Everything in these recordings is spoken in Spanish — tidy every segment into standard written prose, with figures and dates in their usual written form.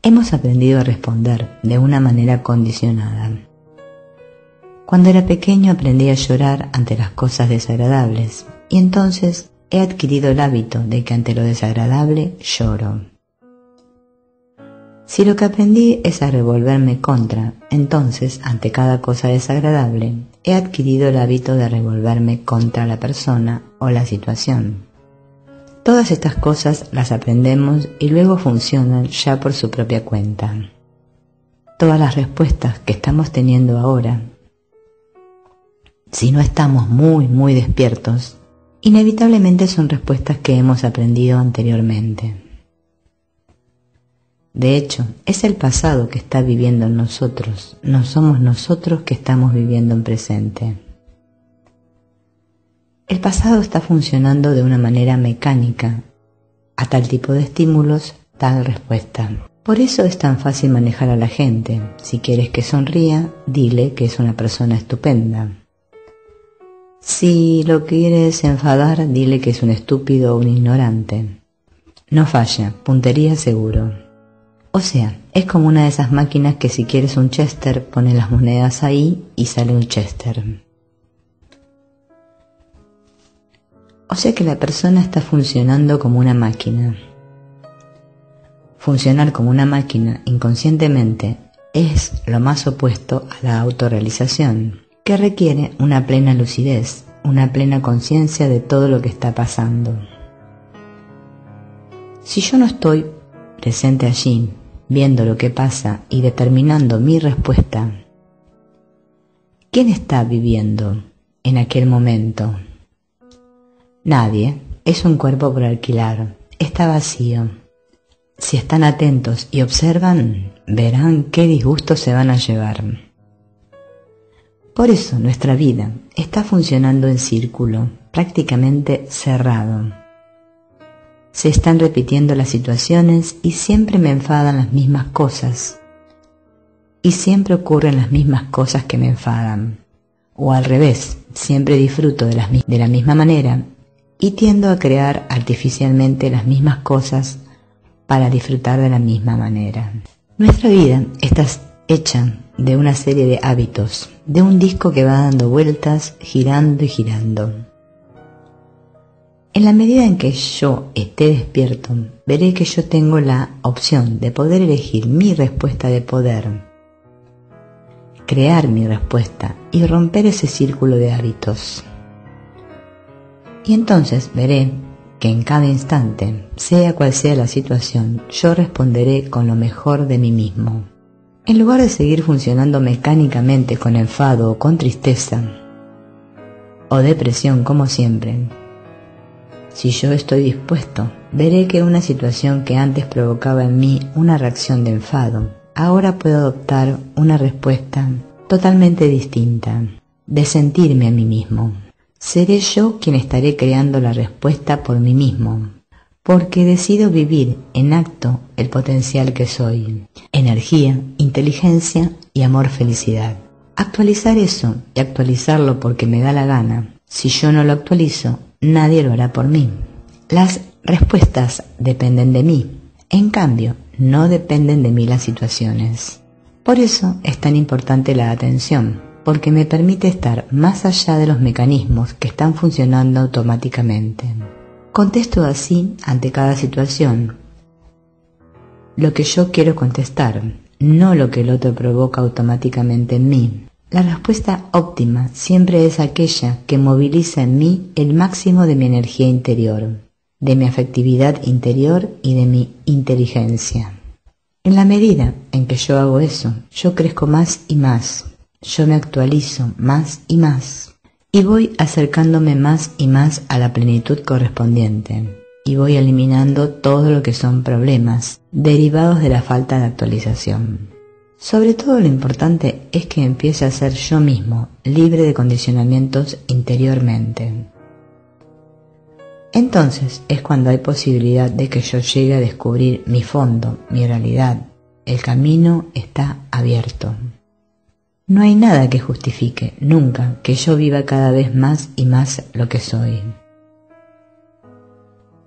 Hemos aprendido a responder de una manera condicionada. Cuando era pequeño aprendí a llorar ante las cosas desagradables y entonces he adquirido el hábito de que ante lo desagradable lloro. Si lo que aprendí es a revolverme contra, entonces ante cada cosa desagradable he adquirido el hábito de revolverme contra la persona o la situación. Todas estas cosas las aprendemos y luego funcionan ya por su propia cuenta. Todas las respuestas que estamos teniendo ahora, si no estamos muy despiertos, inevitablemente son respuestas que hemos aprendido anteriormente. De hecho, es el pasado que está viviendo en nosotros, no somos nosotros que estamos viviendo en presente. El pasado está funcionando de una manera mecánica. A tal tipo de estímulos, tal respuesta. Por eso es tan fácil manejar a la gente. Si quieres que sonría, dile que es una persona estupenda. Si lo quieres enfadar, dile que es un estúpido o un ignorante. No falla, puntería seguro. O sea, es como una de esas máquinas que si quieres un Chester, pones las monedas ahí y sale un Chester. O sea que la persona está funcionando como una máquina. Funcionar como una máquina inconscientemente es lo más opuesto a la autorrealización, que requiere una plena lucidez, una plena conciencia de todo lo que está pasando. Si yo no estoy presente allí, viendo lo que pasa y determinando mi respuesta, ¿quién está viviendo en aquel momento? Nadie, es un cuerpo por alquilar, está vacío. Si están atentos y observan, verán qué disgustos se van a llevar. Por eso nuestra vida está funcionando en círculo, prácticamente cerrado. Se están repitiendo las situaciones y siempre me enfadan las mismas cosas. Y siempre ocurren las mismas cosas que me enfadan. O al revés, siempre disfruto de la misma manera y tiendo a crear artificialmente las mismas cosas para disfrutar de la misma manera. Nuestra vida está hecha de una serie de hábitos, de un disco que va dando vueltas, girando y girando. En la medida en que yo esté despierto, veré que yo tengo la opción de poder elegir mi respuesta de poder, crear mi respuesta y romper ese círculo de hábitos. Y entonces veré que en cada instante, sea cual sea la situación, yo responderé con lo mejor de mí mismo. En lugar de seguir funcionando mecánicamente con enfado o con tristeza o depresión como siempre, si yo estoy dispuesto, veré que una situación que antes provocaba en mí una reacción de enfado, ahora puedo adoptar una respuesta totalmente distinta, de sentirme a mí mismo. Seré yo quien estaré creando la respuesta por mí mismo, porque decido vivir en acto el potencial que soy, energía, inteligencia y amor-felicidad. Actualizar eso y actualizarlo porque me da la gana. Si yo no lo actualizo, nadie lo hará por mí. Las respuestas dependen de mí. En cambio, no dependen de mí las situaciones. Por eso es tan importante la atención, porque me permite estar más allá de los mecanismos que están funcionando automáticamente. Contesto así ante cada situación lo que yo quiero contestar, no lo que el otro provoca automáticamente en mí. La respuesta óptima siempre es aquella que moviliza en mí el máximo de mi energía interior, de mi afectividad interior y de mi inteligencia. En la medida en que yo hago eso, yo crezco más y más, yo me actualizo más y voy acercándome más y más a la plenitud correspondiente y voy eliminando todo lo que son problemas derivados de la falta de actualización. Sobre todo lo importante es que empiece a ser yo mismo, libre de condicionamientos interiormente. Entonces es cuando hay posibilidad de que yo llegue a descubrir mi fondo, mi realidad. El camino está abierto. No hay nada que justifique, nunca, que yo viva cada vez más y más lo que soy.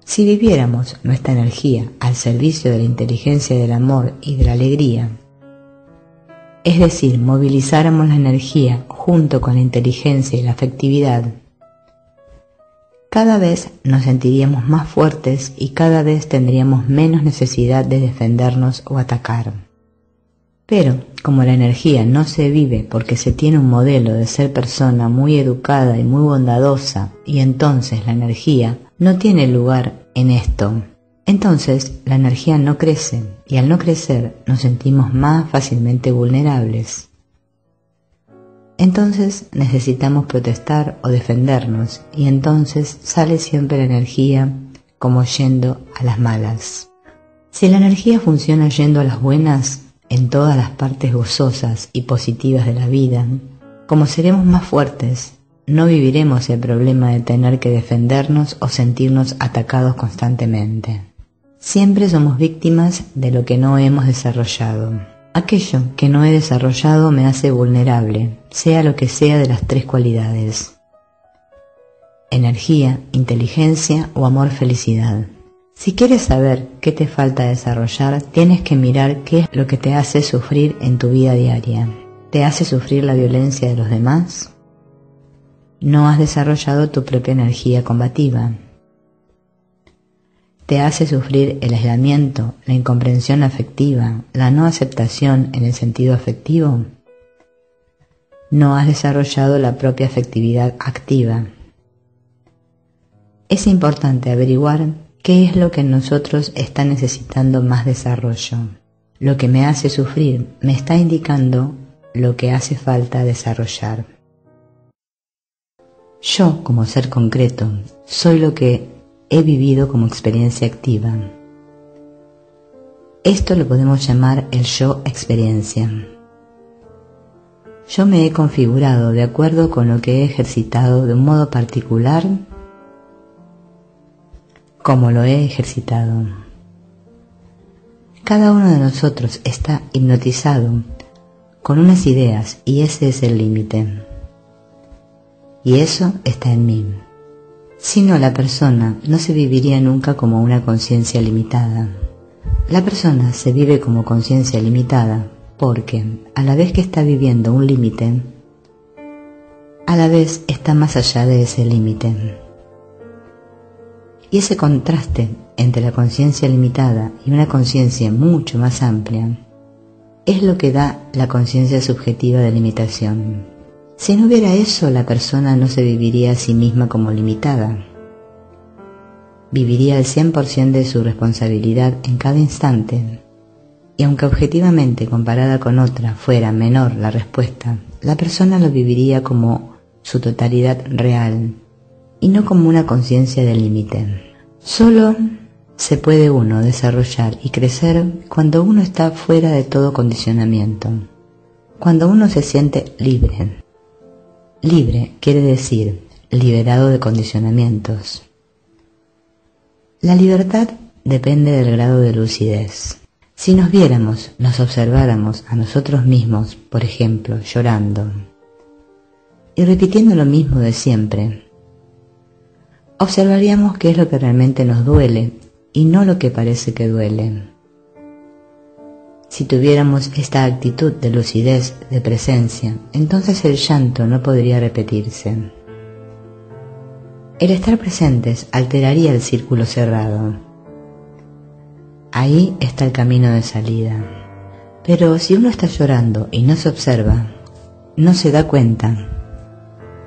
Si viviéramos nuestra energía al servicio de la inteligencia, del amor y de la alegría, es decir, movilizáramos la energía junto con la inteligencia y la afectividad, cada vez nos sentiríamos más fuertes y cada vez tendríamos menos necesidad de defendernos o atacar. Pero, como la energía no se vive porque se tiene un modelo de ser persona muy educada y muy bondadosa, y entonces la energía no tiene lugar en esto, entonces la energía no crece, y al no crecer nos sentimos más fácilmente vulnerables. Entonces necesitamos protestar o defendernos, y entonces sale siempre la energía como yendo a las malas. Si la energía funciona yendo a las buenas, en todas las partes gozosas y positivas de la vida, como seremos más fuertes, no viviremos el problema de tener que defendernos o sentirnos atacados constantemente. Siempre somos víctimas de lo que no hemos desarrollado. Aquello que no he desarrollado me hace vulnerable, sea lo que sea de las tres cualidades: energía, inteligencia o amor-felicidad. Si quieres saber qué te falta desarrollar, tienes que mirar qué es lo que te hace sufrir en tu vida diaria. ¿Te hace sufrir la violencia de los demás? No has desarrollado tu propia energía combativa. ¿Te hace sufrir el aislamiento, la incomprensión afectiva, la no aceptación en el sentido afectivo? No has desarrollado la propia afectividad activa. Es importante averiguar qué es lo que en nosotros está necesitando más desarrollo. Lo que me hace sufrir me está indicando lo que hace falta desarrollar. Yo, como ser concreto, soy lo que he vivido como experiencia activa. Esto lo podemos llamar el yo experiencia. Yo me he configurado de acuerdo con lo que he ejercitado de un modo particular, como lo he ejercitado. Cada uno de nosotros está hipnotizado con unas ideas y ese es el límite. Y eso está en mí. Si no, la persona no se viviría nunca como una conciencia limitada. La persona se vive como conciencia limitada porque, a la vez que está viviendo un límite, a la vez está más allá de ese límite. Y ese contraste entre la conciencia limitada y una conciencia mucho más amplia es lo que da la conciencia subjetiva de limitación. Si no hubiera eso, la persona no se viviría a sí misma como limitada. Viviría el 100% de su responsabilidad en cada instante. Y aunque objetivamente comparada con otra fuera menor la respuesta, la persona lo viviría como su totalidad real y no como una conciencia del límite. Solo se puede uno desarrollar y crecer cuando uno está fuera de todo condicionamiento, cuando uno se siente libre. Libre quiere decir liberado de condicionamientos. La libertad depende del grado de lucidez. Si nos viéramos, nos observáramos a nosotros mismos, por ejemplo, llorando, y repitiendo lo mismo de siempre, observaríamos qué es lo que realmente nos duele y no lo que parece que duele. Si tuviéramos esta actitud de lucidez, de presencia, entonces el llanto no podría repetirse. El estar presentes alteraría el círculo cerrado. Ahí está el camino de salida. Pero si uno está llorando y no se observa, no se da cuenta,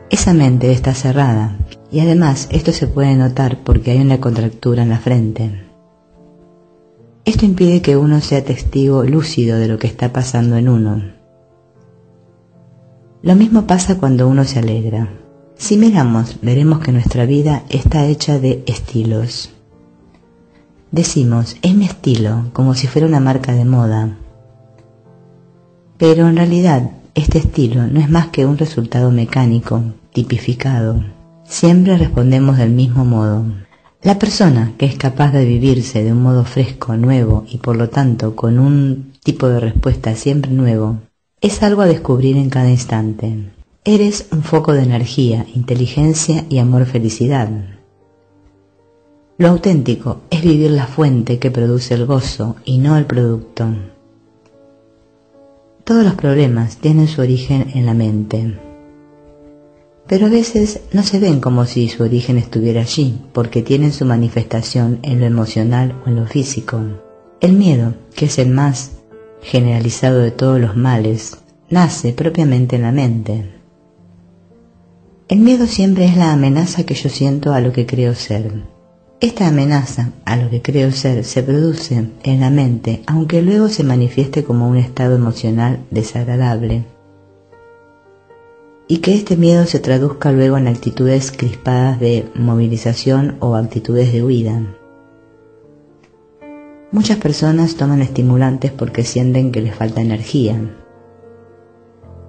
esa mente está cerrada y además esto se puede notar porque hay una contractura en la frente. Esto impide que uno sea testigo lúcido de lo que está pasando en uno. Lo mismo pasa cuando uno se alegra. Si miramos, veremos que nuestra vida está hecha de estilos. Decimos, es mi estilo, como si fuera una marca de moda. Pero en realidad, este estilo no es más que un resultado mecánico, tipificado. Siempre respondemos del mismo modo. La persona que es capaz de vivirse de un modo fresco, nuevo y por lo tanto con un tipo de respuesta siempre nuevo, es algo a descubrir en cada instante. Eres un foco de energía, inteligencia y amor-felicidad. Lo auténtico es vivir la fuente que produce el gozo y no el producto. Todos los problemas tienen su origen en la mente, pero a veces no se ven como si su origen estuviera allí, porque tienen su manifestación en lo emocional o en lo físico. El miedo, que es el más generalizado de todos los males, nace propiamente en la mente. El miedo siempre es la amenaza que yo siento a lo que creo ser. Esta amenaza a lo que creo ser se produce en la mente, aunque luego se manifieste como un estado emocional desagradable, y que este miedo se traduzca luego en actitudes crispadas de movilización o actitudes de huida. Muchas personas toman estimulantes porque sienten que les falta energía,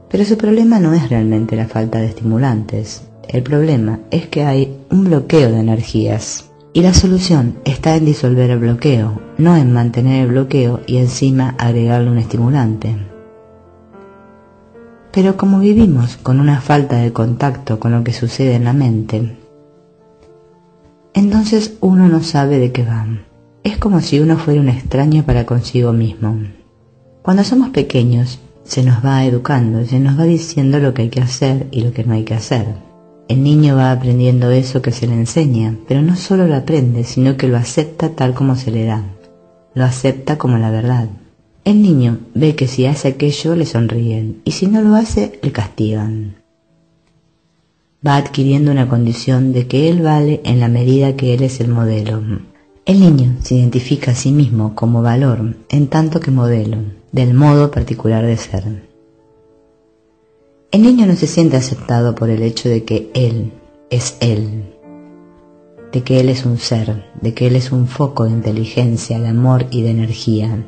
pero su problema no es realmente la falta de estimulantes. El problema es que hay un bloqueo de energías. Y la solución está en disolver el bloqueo, no en mantener el bloqueo y encima agregarle un estimulante. Pero como vivimos con una falta de contacto con lo que sucede en la mente, entonces uno no sabe de qué va. Es como si uno fuera un extraño para consigo mismo. Cuando somos pequeños, se nos va educando, se nos va diciendo lo que hay que hacer y lo que no hay que hacer. El niño va aprendiendo eso que se le enseña, pero no solo lo aprende, sino que lo acepta tal como se le da. Lo acepta como la verdad. El niño ve que si hace aquello le sonríen, y si no lo hace, le castigan. Va adquiriendo una condición de que él vale en la medida que él es el modelo. El niño se identifica a sí mismo como valor, en tanto que modelo, del modo particular de ser. El niño no se siente aceptado por el hecho de que él es él, de que él es un ser, de que él es un foco de inteligencia, de amor y de energía,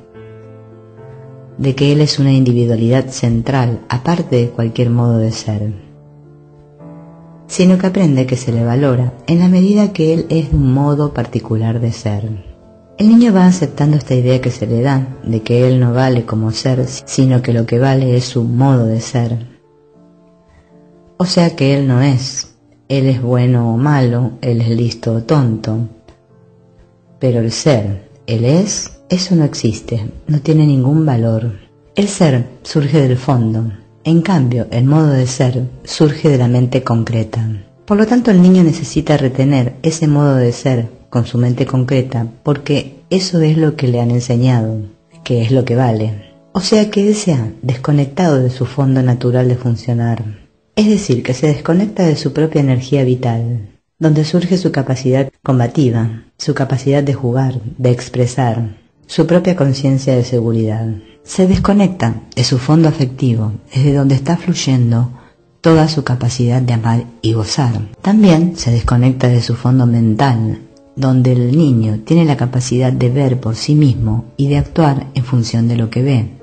de que él es una individualidad central, aparte de cualquier modo de ser, sino que aprende que se le valora en la medida que él es de un modo particular de ser. El niño va aceptando esta idea que se le da, de que él no vale como ser, sino que lo que vale es su modo de ser. O sea que él no es, él es bueno o malo, él es listo o tonto. Pero el ser, él es, eso no existe, no tiene ningún valor. El ser surge del fondo, en cambio el modo de ser surge de la mente concreta. Por lo tanto el niño necesita retener ese modo de ser con su mente concreta, porque eso es lo que le han enseñado, que es lo que vale. O sea que él se ha desconectado de su fondo natural de funcionar. Es decir, que se desconecta de su propia energía vital, donde surge su capacidad combativa, su capacidad de jugar, de expresar, su propia conciencia de seguridad. Se desconecta de su fondo afectivo, desde donde está fluyendo toda su capacidad de amar y gozar. También se desconecta de su fondo mental, donde el niño tiene la capacidad de ver por sí mismo y de actuar en función de lo que ve.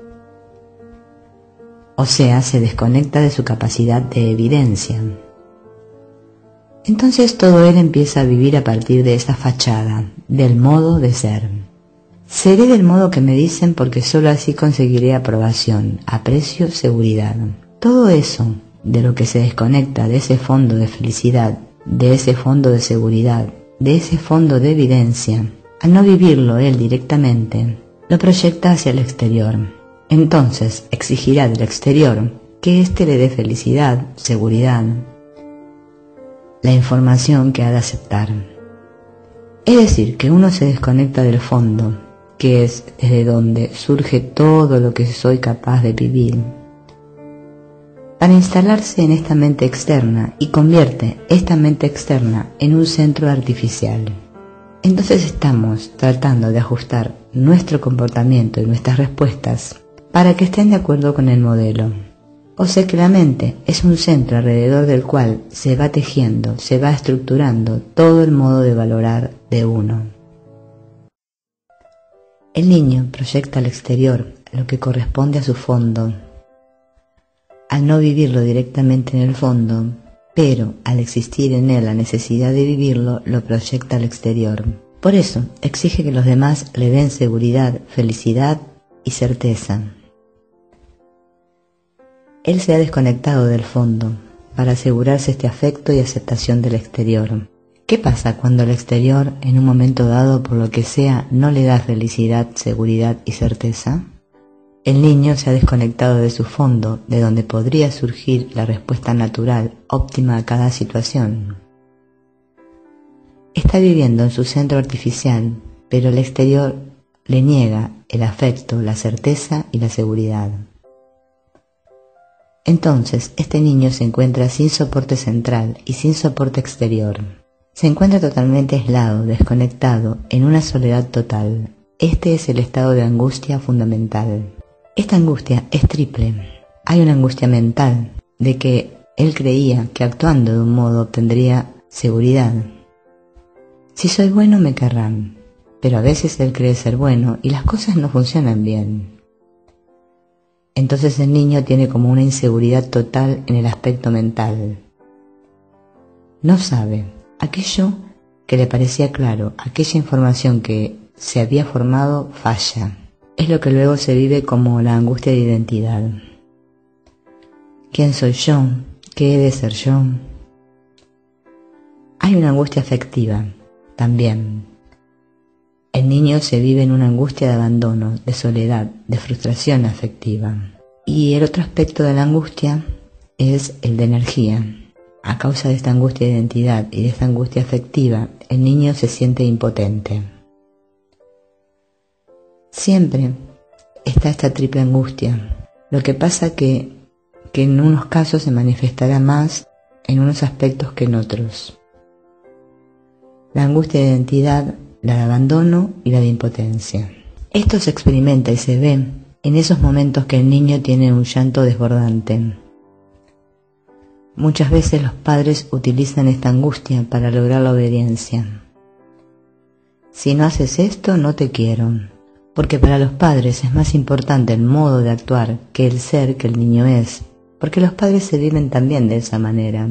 O sea, se desconecta de su capacidad de evidencia. Entonces todo él empieza a vivir a partir de esa fachada, del modo de ser. Seré del modo que me dicen porque solo así conseguiré aprobación, aprecio, seguridad. Todo eso de lo que se desconecta de ese fondo de felicidad, de ese fondo de seguridad, de ese fondo de evidencia, al no vivirlo él directamente, lo proyecta hacia el exterior. Entonces exigirá del exterior que éste le dé felicidad, seguridad, la información que ha de aceptar. Es decir, que uno se desconecta del fondo, que es desde donde surge todo lo que soy capaz de vivir, para instalarse en esta mente externa y convierte esta mente externa en un centro artificial. Entonces estamos tratando de ajustar nuestro comportamiento y nuestras respuestas para que estén de acuerdo con el modelo. O sea que la mente es un centro alrededor del cual se va tejiendo, se va estructurando todo el modo de valorar de uno. El niño proyecta al exterior lo que corresponde a su fondo, al no vivirlo directamente en el fondo, pero al existir en él la necesidad de vivirlo, lo proyecta al exterior. Por eso exige que los demás le den seguridad, felicidad y certeza. Él se ha desconectado del fondo para asegurarse este afecto y aceptación del exterior. ¿Qué pasa cuando el exterior, en un momento dado, por lo que sea, no le da felicidad, seguridad y certeza? El niño se ha desconectado de su fondo, de donde podría surgir la respuesta natural, óptima a cada situación. Está viviendo en su centro artificial, pero el exterior le niega el afecto, la certeza y la seguridad. Entonces, este niño se encuentra sin soporte central y sin soporte exterior. Se encuentra totalmente aislado, desconectado, en una soledad total. Este es el estado de angustia fundamental. Esta angustia es triple. Hay una angustia mental, de que él creía que actuando de un modo obtendría seguridad. Si soy bueno me querrán, pero a veces él cree ser bueno y las cosas no funcionan bien. Entonces el niño tiene como una inseguridad total en el aspecto mental. No sabe. Aquello que le parecía claro, aquella información que se había formado falla. Es lo que luego se vive como la angustia de identidad. ¿Quién soy yo? ¿Qué he de ser yo? Hay una angustia afectiva también. El niño se vive en una angustia de abandono, de soledad, de frustración afectiva. Y el otro aspecto de la angustia es el de energía. A causa de esta angustia de identidad y de esta angustia afectiva, el niño se siente impotente. Siempre está esta triple angustia. Lo que pasa que en unos casos se manifestará más en unos aspectos que en otros. La angustia de identidad, la de abandono y la de impotencia. Esto se experimenta y se ve en esos momentos que el niño tiene un llanto desbordante. Muchas veces los padres utilizan esta angustia para lograr la obediencia. Si no haces esto, no te quiero. Porque para los padres es más importante el modo de actuar que el ser que el niño es. Porque los padres se viven también de esa manera.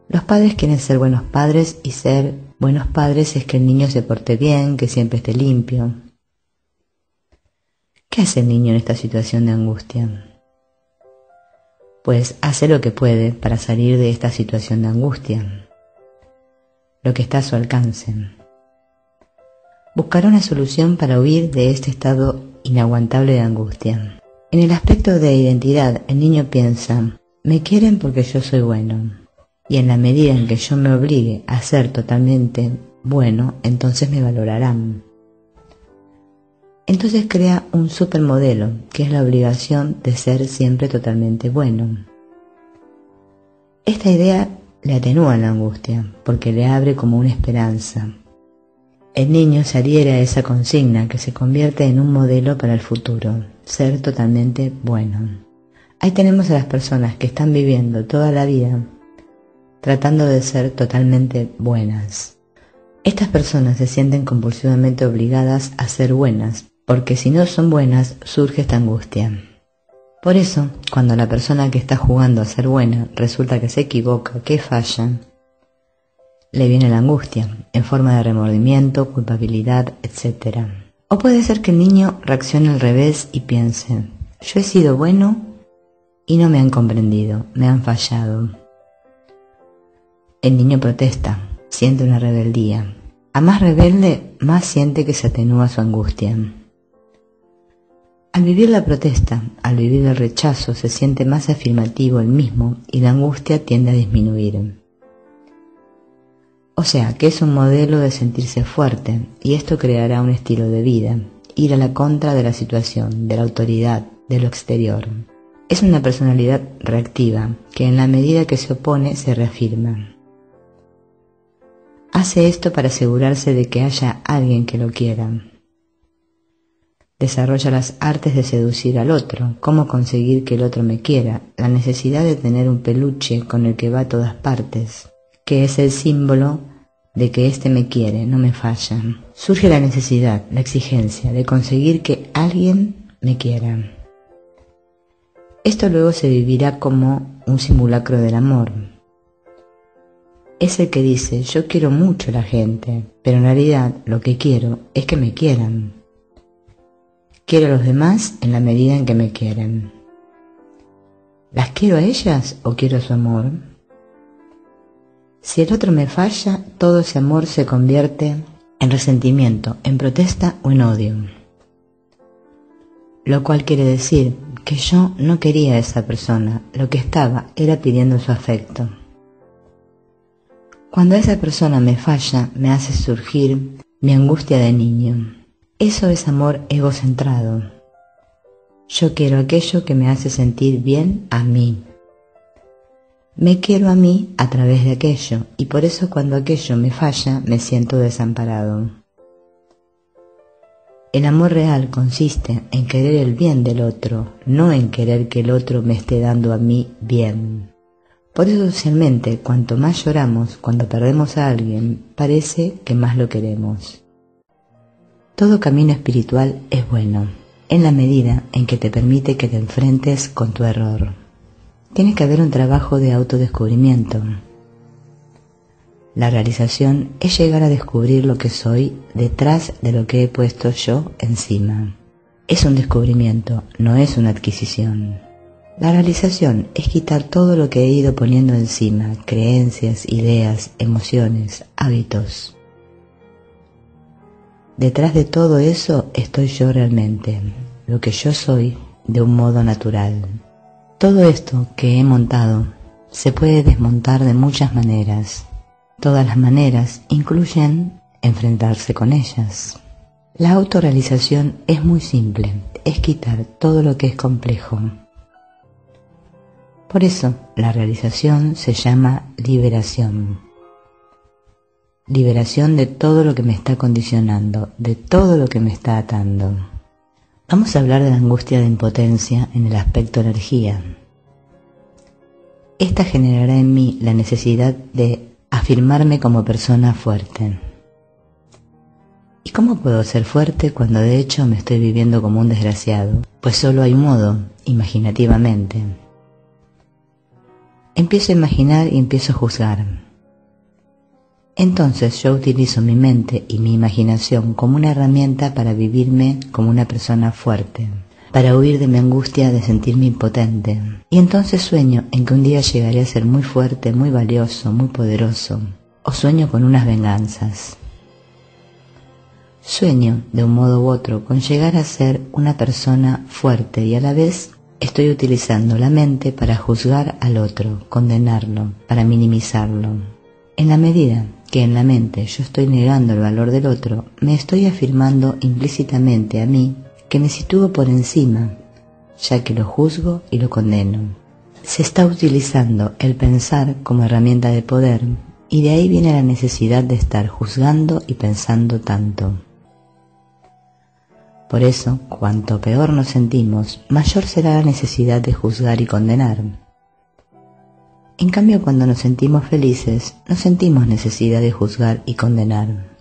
Los padres quieren ser buenos padres y ser buenos padres es que el niño se porte bien, que siempre esté limpio. ¿Qué hace el niño en esta situación de angustia? Pues hace lo que puede para salir de esta situación de angustia, lo que está a su alcance. Buscar una solución para huir de este estado inaguantable de angustia. En el aspecto de identidad, el niño piensa, me quieren porque yo soy bueno, y en la medida en que yo me obligue a ser totalmente bueno, entonces me valorarán. Entonces crea un supermodelo, que es la obligación de ser siempre totalmente bueno. Esta idea le atenúa la angustia, porque le abre como una esperanza. El niño se adhiere a esa consigna que se convierte en un modelo para el futuro, ser totalmente bueno. Ahí tenemos a las personas que están viviendo toda la vida tratando de ser totalmente buenas. Estas personas se sienten compulsivamente obligadas a ser buenas, porque si no son buenas surge esta angustia. Por eso, cuando la persona que está jugando a ser buena resulta que se equivoca, que falla, le viene la angustia, en forma de remordimiento, culpabilidad, etc. O puede ser que el niño reaccione al revés y piense, yo he sido bueno y no me han comprendido, me han fallado. El niño protesta, siente una rebeldía. A más rebelde, más siente que se atenúa su angustia. Al vivir la protesta, al vivir el rechazo, se siente más afirmativo él mismo y la angustia tiende a disminuir. O sea, que es un modelo de sentirse fuerte y esto creará un estilo de vida, ir a la contra de la situación, de la autoridad, de lo exterior. Es una personalidad reactiva que en la medida que se opone se reafirma. Hace esto para asegurarse de que haya alguien que lo quiera. Desarrolla las artes de seducir al otro, cómo conseguir que el otro me quiera, la necesidad de tener un peluche con el que va a todas partes, que es el símbolo de que éste me quiere, no me falla. Surge la necesidad, la exigencia de conseguir que alguien me quiera. Esto luego se vivirá como un simulacro del amor. Es el que dice, yo quiero mucho a la gente, pero en realidad lo que quiero es que me quieran. Quiero a los demás en la medida en que me quieren. ¿Las quiero a ellas o quiero su amor? Si el otro me falla, todo ese amor se convierte en resentimiento, en protesta o en odio. Lo cual quiere decir que yo no quería a esa persona, lo que estaba era pidiendo su afecto. Cuando esa persona me falla, me hace surgir mi angustia de niño. Eso es amor egocentrado. Yo quiero aquello que me hace sentir bien a mí. Me quiero a mí a través de aquello, y por eso cuando aquello me falla, me siento desamparado. El amor real consiste en querer el bien del otro, no en querer que el otro me esté dando a mí bien. Por eso socialmente, cuanto más lloramos cuando perdemos a alguien, parece que más lo queremos. Todo camino espiritual es bueno, en la medida en que te permite que te enfrentes con tu error. Tiene que haber un trabajo de autodescubrimiento. La realización es llegar a descubrir lo que soy detrás de lo que he puesto yo encima. Es un descubrimiento, no es una adquisición. La realización es quitar todo lo que he ido poniendo encima, creencias, ideas, emociones, hábitos. Detrás de todo eso estoy yo realmente, lo que yo soy de un modo natural. Todo esto que he montado se puede desmontar de muchas maneras. Todas las maneras incluyen enfrentarse con ellas. La autorrealización es muy simple, es quitar todo lo que es complejo. Por eso, la realización se llama liberación. Liberación de todo lo que me está condicionando, de todo lo que me está atando. Vamos a hablar de la angustia de impotencia en el aspecto energía. Esta generará en mí la necesidad de afirmarme como persona fuerte. ¿Y cómo puedo ser fuerte cuando de hecho me estoy viviendo como un desgraciado? Pues solo hay un modo, imaginativamente. Empiezo a imaginar y empiezo a juzgar. Entonces yo utilizo mi mente y mi imaginación como una herramienta para vivirme como una persona fuerte, para huir de mi angustia de sentirme impotente. Y entonces sueño en que un día llegaré a ser muy fuerte, muy valioso, muy poderoso, o sueño con unas venganzas. Sueño, de un modo u otro, con llegar a ser una persona fuerte y a la vez estoy utilizando la mente para juzgar al otro, condenarlo, para minimizarlo. En la medida que en la mente yo estoy negando el valor del otro, me estoy afirmando implícitamente a mí que me sitúo por encima, ya que lo juzgo y lo condeno. Se está utilizando el pensar como herramienta de poder, y de ahí viene la necesidad de estar juzgando y pensando tanto. Por eso, cuanto peor nos sentimos, mayor será la necesidad de juzgar y condenar. En cambio, cuando nos sentimos felices, no sentimos necesidad de juzgar y condenar.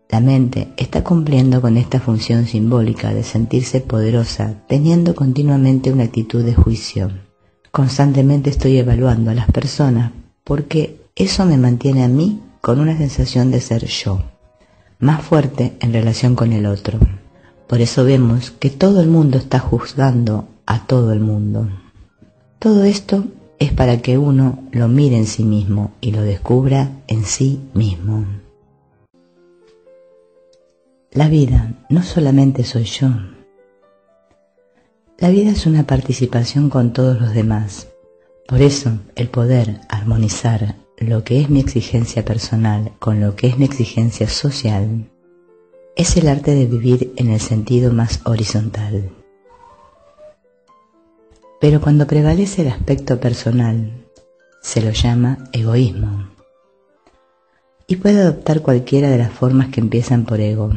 La mente está cumpliendo con esta función simbólica de sentirse poderosa, teniendo continuamente una actitud de juicio. Constantemente estoy evaluando a las personas porque eso me mantiene a mí con una sensación de ser yo, más fuerte en relación con el otro. Por eso vemos que todo el mundo está juzgando a todo el mundo. Todo esto es para que uno lo mire en sí mismo y lo descubra en sí mismo. La vida no solamente soy yo. La vida es una participación con todos los demás. Por eso, el poder armonizar lo que es mi exigencia personal con lo que es mi exigencia social es el arte de vivir en el sentido más horizontal. Pero cuando prevalece el aspecto personal, se lo llama egoísmo. Y puede adoptar cualquiera de las formas que empiezan por ego.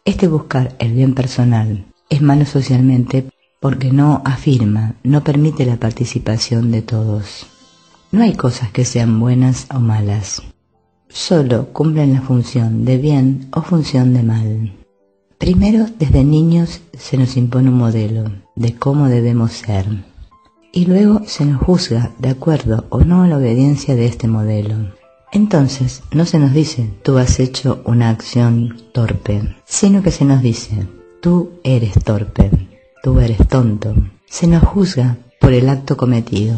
Este buscar el bien personal es malo socialmente porque no afirma, no permite la participación de todos. No hay cosas que sean buenas o malas. Solo cumplen la función de bien o función de mal. Primero, desde niños se nos impone un modelo de cómo debemos ser, y luego se nos juzga de acuerdo o no a la obediencia de este modelo. Entonces, no se nos dice, tú has hecho una acción torpe, sino que se nos dice, tú eres torpe, tú eres tonto. Se nos juzga por el acto cometido.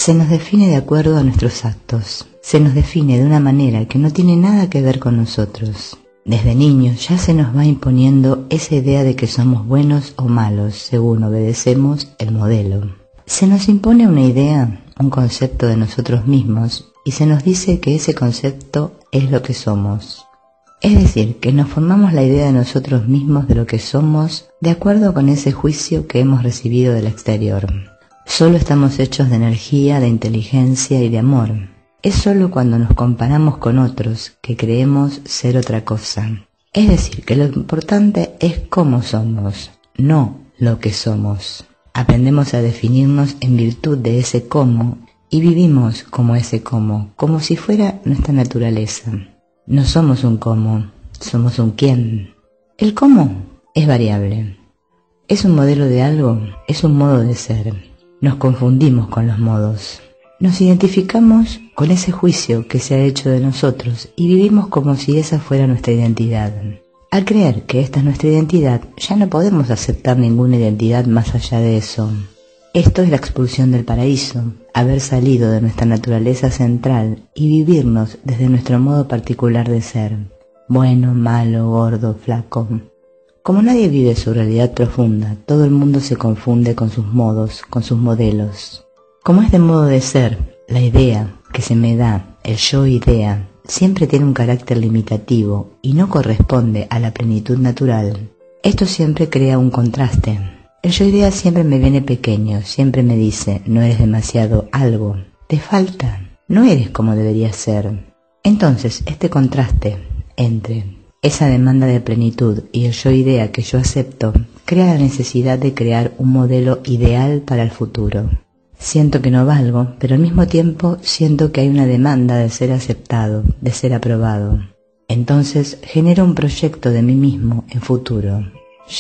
se nos define de acuerdo a nuestros actos, se nos define de una manera que no tiene nada que ver con nosotros. Desde niños ya se nos va imponiendo esa idea de que somos buenos o malos según obedecemos el modelo. Se nos impone una idea, un concepto de nosotros mismos y se nos dice que ese concepto es lo que somos. Es decir, que nos formamos la idea de nosotros mismos de lo que somos de acuerdo con ese juicio que hemos recibido del exterior. Solo estamos hechos de energía, de inteligencia y de amor. Es solo cuando nos comparamos con otros que creemos ser otra cosa. Es decir, que lo importante es cómo somos, no lo que somos. Aprendemos a definirnos en virtud de ese cómo y vivimos como ese cómo, como si fuera nuestra naturaleza. No somos un cómo, somos un quién. El cómo es variable. Es un modelo de algo, es un modo de ser. Nos confundimos con los modos. Nos identificamos con ese juicio que se ha hecho de nosotros y vivimos como si esa fuera nuestra identidad. Al creer que esta es nuestra identidad, ya no podemos aceptar ninguna identidad más allá de eso. Esto es la expulsión del paraíso, haber salido de nuestra naturaleza central y vivirnos desde nuestro modo particular de ser, bueno, malo, gordo, flaco. Como nadie vive su realidad profunda, todo el mundo se confunde con sus modos, con sus modelos. Como este modo de ser, la idea que se me da, el yo-idea, siempre tiene un carácter limitativo y no corresponde a la plenitud natural. Esto siempre crea un contraste. El yo-idea siempre me viene pequeño, siempre me dice, no eres demasiado algo, te falta, no eres como deberías ser. Entonces, este contraste entre esa demanda de plenitud y el yo-idea que yo acepto, crea la necesidad de crear un modelo ideal para el futuro. Siento que no valgo, pero al mismo tiempo siento que hay una demanda de ser aceptado, de ser aprobado. Entonces genero un proyecto de mí mismo en futuro.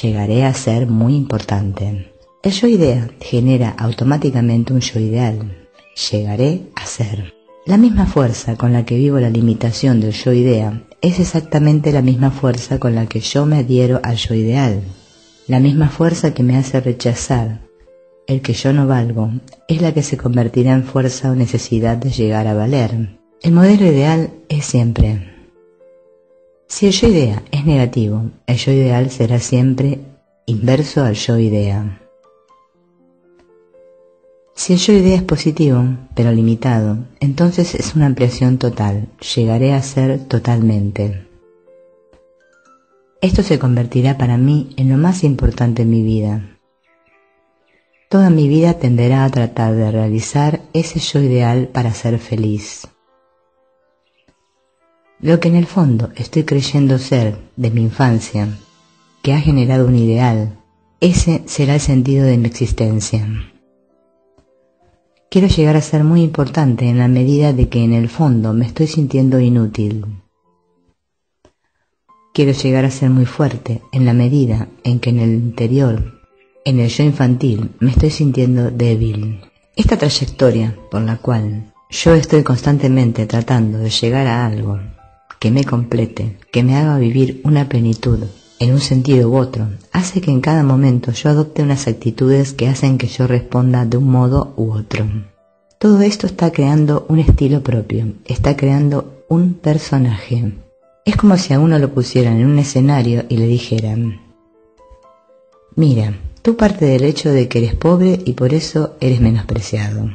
Llegaré a ser muy importante. El yo-idea genera automáticamente un yo-ideal. Llegaré a ser. La misma fuerza con la que vivo la limitación del yo-idea es exactamente la misma fuerza con la que yo me adhiero al yo-ideal. La misma fuerza que me hace rechazar el que yo no valgo es la que se convertirá en fuerza o necesidad de llegar a valer. El modelo ideal es siempre. Si el yo-idea es negativo, el yo-ideal será siempre inverso al yo-idea. Si el yo-idea es positivo, pero limitado, entonces es una ampliación total, llegaré a ser totalmente. Esto se convertirá para mí en lo más importante en mi vida. Toda mi vida tenderá a tratar de realizar ese yo ideal para ser feliz. Lo que en el fondo estoy creyendo ser de mi infancia, que ha generado un ideal, ese será el sentido de mi existencia. Quiero llegar a ser muy importante en la medida de que en el fondo me estoy sintiendo inútil. Quiero llegar a ser muy fuerte en la medida en que en el interior, en el yo infantil, me estoy sintiendo débil. Esta trayectoria por la cual yo estoy constantemente tratando de llegar a algo que me complete, que me haga vivir una plenitud en un sentido u otro, hace que en cada momento yo adopte unas actitudes que hacen que yo responda de un modo u otro. Todo esto está creando un estilo propio, está creando un personaje. Es como si a uno lo pusieran en un escenario y le dijeran: mira, tú parte del hecho de que eres pobre y por eso eres menospreciado.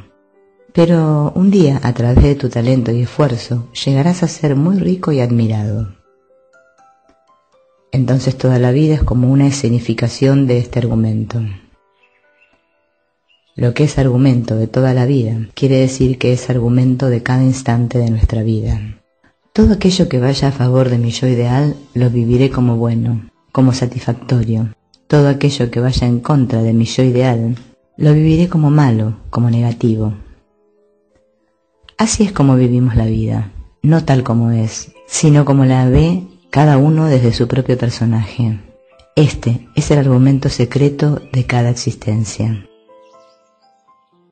Pero un día, a través de tu talento y esfuerzo, llegarás a ser muy rico y admirado. Entonces toda la vida es como una escenificación de este argumento. Lo que es argumento de toda la vida quiere decir que es argumento de cada instante de nuestra vida. Todo aquello que vaya a favor de mi yo ideal lo viviré como bueno, como satisfactorio. Todo aquello que vaya en contra de mi yo ideal lo viviré como malo, como negativo. Así es como vivimos la vida, no tal como es, sino como la ve cada uno desde su propio personaje. Este es el argumento secreto de cada existencia.